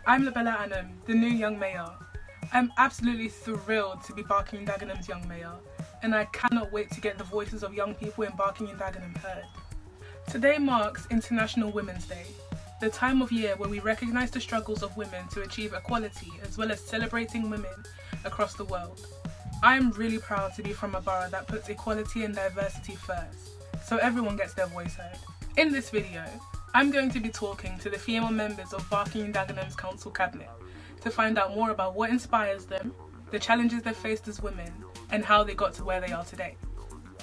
I'm Labella Annam, the new young mayor. I'm absolutely thrilled to be Barking in Dagenham's young mayor, and I cannot wait to get the voices of young people in Barking in Dagenham heard. Today marks International Women's Day, the time of year where we recognise the struggles of women to achieve equality as well as celebrating women across the world. I am really proud to be from a borough that puts equality and diversity first, so everyone gets their voice heard. In this video, I'm going to be talking to the female members of Barking in Dagenham's Council Cabinet to find out more about what inspires them, the challenges they've faced as women, and how they got to where they are today.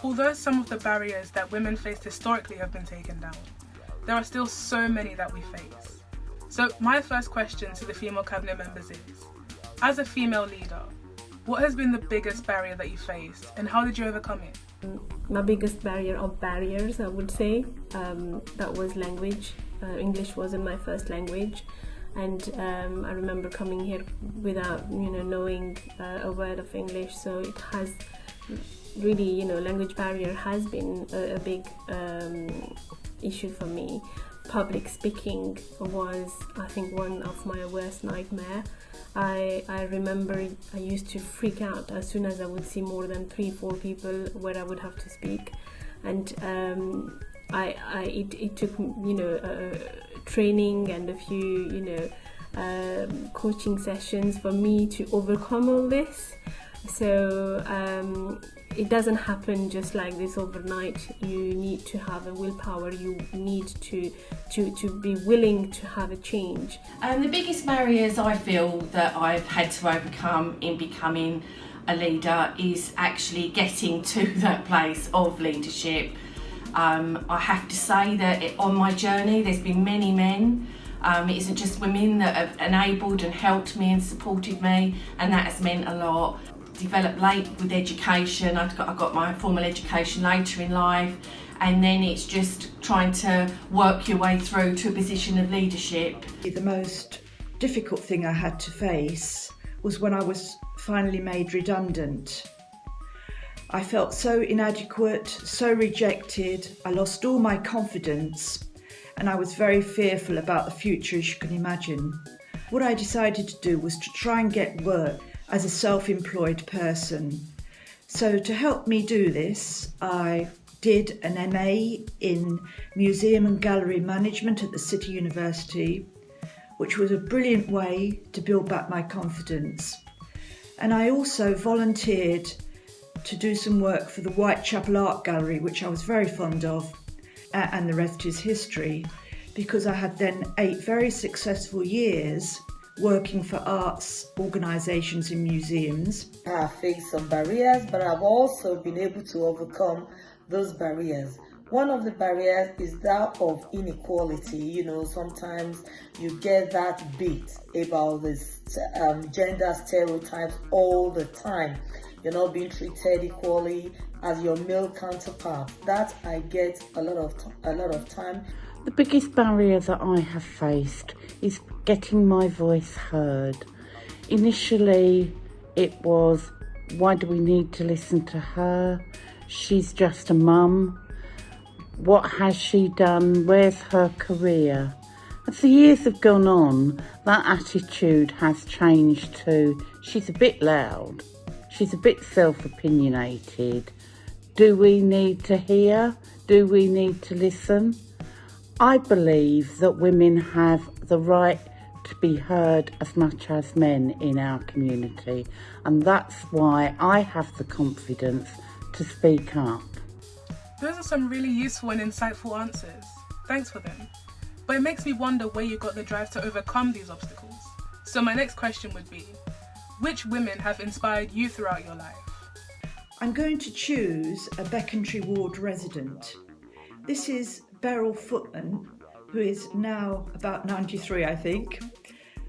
Although some of the barriers that women faced historically have been taken down, there are still so many that we face. So my first question to the female cabinet members is, as a female leader, what has been the biggest barrier that you faced and how did you overcome it? My biggest barrier of barriers, I would say, that was language. English wasn't my first language, and I remember coming here without knowing a word of English, so it has really, language barrier has been a big issue for me. Public speaking was, I think, one of my worst nightmare. I remember I used to freak out as soon as I would see more than 3-4 people where I would have to speak, and it took training and a few coaching sessions for me to overcome all this. So it doesn't happen just like this overnight. You need to have a willpower. You need to be willing to have a change. The biggest barriers I feel that I've had to overcome in becoming a leader is actually getting to that place of leadership. I have to say that on my journey there's been many men. It isn't just women that have enabled and helped me and supported me, and that has meant a lot. Developed late with education. I got my formal education later in life, and then it's just trying to work your way through to a position of leadership. The most difficult thing I had to face was when I was finally made redundant. I felt so inadequate, so rejected. I lost all my confidence, and I was very fearful about the future, as you can imagine. What I decided to do was to try and get work as a self-employed person. So to help me do this, I did an MA in Museum and Gallery Management at the City University, which was a brilliant way to build back my confidence. And I also volunteered to do some work for the Whitechapel Art Gallery, which I was very fond of, and the rest is history, because I had then 8 very successful years working for arts organisations and museums. I faced some barriers, but I've also been able to overcome those barriers. One of the barriers is that of inequality. Sometimes you get that bit about this gender stereotypes all the time. You're not being treated equally as your male counterpart. That I get a lot of time. The biggest barrier that I have faced is getting my voice heard. Initially, it was, why do we need to listen to her? She's just a mum. What has she done? Where's her career? As the years have gone on, that attitude has changed to, she's a bit loud. She's a bit self-opinionated. Do we need to hear? Do we need to listen? I believe that women have the right to be heard as much as men in our community, and that's why I have the confidence to speak up. Those are some really useful and insightful answers. Thanks for them. But it makes me wonder where you got the drive to overcome these obstacles. So my next question would be, which women have inspired you throughout your life? I'm going to choose a Becontree Ward resident. This is Beryl Footman, who is now about 93, I think,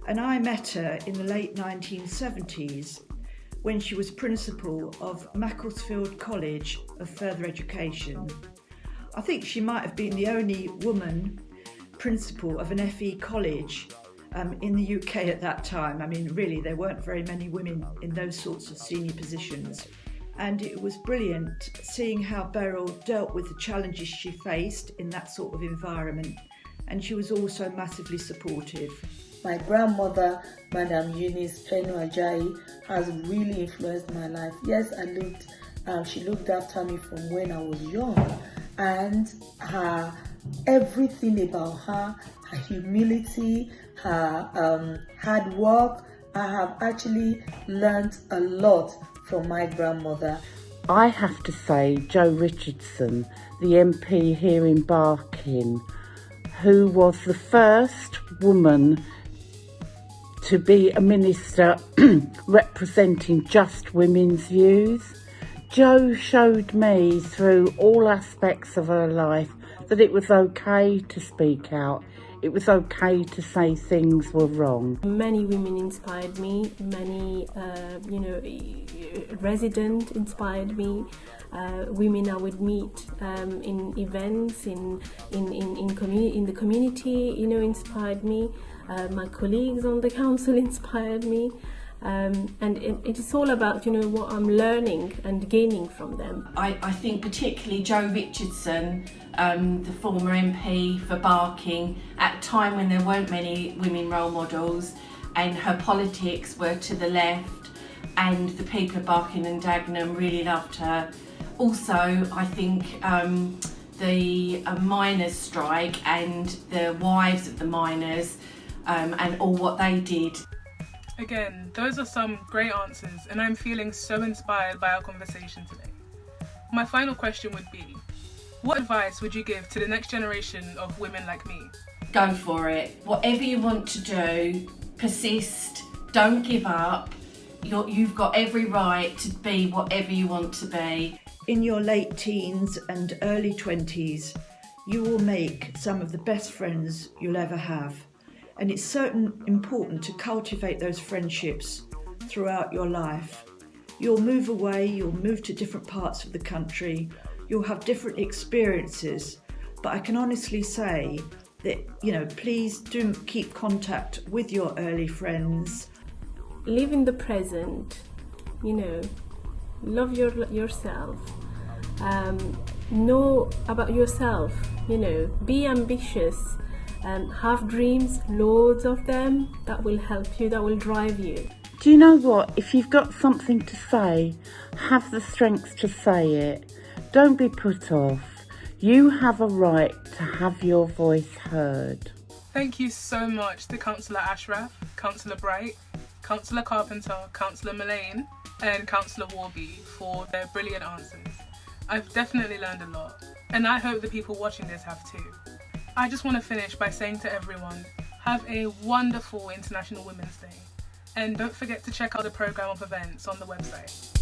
and I met her in the late 1970s when she was principal of Macclesfield College of Further Education. I think she might have been the only woman principal of an FE college in the UK at that time. I mean, really, there weren't very many women in those sorts of senior positions. And it was brilliant seeing how Beryl dealt with the challenges she faced in that sort of environment and she was also massively supportive. My grandmother, Madam Eunice Penu Ajayi, has really influenced my life. Yes, she looked after me from when I was young, and everything about her humility, her hard work, I have actually learned a lot from my grandmother. I have to say Jo Richardson, the MP here in Barking, who was the first woman to be a minister representing just women's views. Jo showed me through all aspects of her life that it was okay to speak out. It was okay to say things were wrong. Many women inspired me, many residents inspired me, women I would meet in events, in the community, inspired me. My colleagues on the council inspired me. And it is all about what I'm learning and gaining from them. I think particularly Jo Richardson, the former MP for Barking, at a time when there weren't many women role models and her politics were to the left, and the people of Barking and Dagenham really loved her. Also, I think the miners' strike and the wives of the miners and all what they did. Again, those are some great answers, and I'm feeling so inspired by our conversation today. My final question would be, what advice would you give to the next generation of women like me? Go for it. Whatever you want to do, persist, don't give up. You've got every right to be whatever you want to be. In your late teens and early 20s, you will make some of the best friends you'll ever have. And it's so important to cultivate those friendships throughout your life. You'll move away, you'll move to different parts of the country, you'll have different experiences, but I can honestly say that, please do keep contact with your early friends. Live in the present, love yourself, know about yourself, be ambitious. Have dreams, loads of them, that will help you, that will drive you. Do you know what? If you've got something to say, have the strength to say it. Don't be put off. You have a right to have your voice heard. Thank you so much to Councillor Ashraf, Councillor Bright, Councillor Carpenter, Councillor Mullane and Councillor Warby for their brilliant answers. I've definitely learned a lot, and I hope the people watching this have too. I just want to finish by saying to everyone, have a wonderful International Women's Day, and don't forget to check out the programme of events on the website.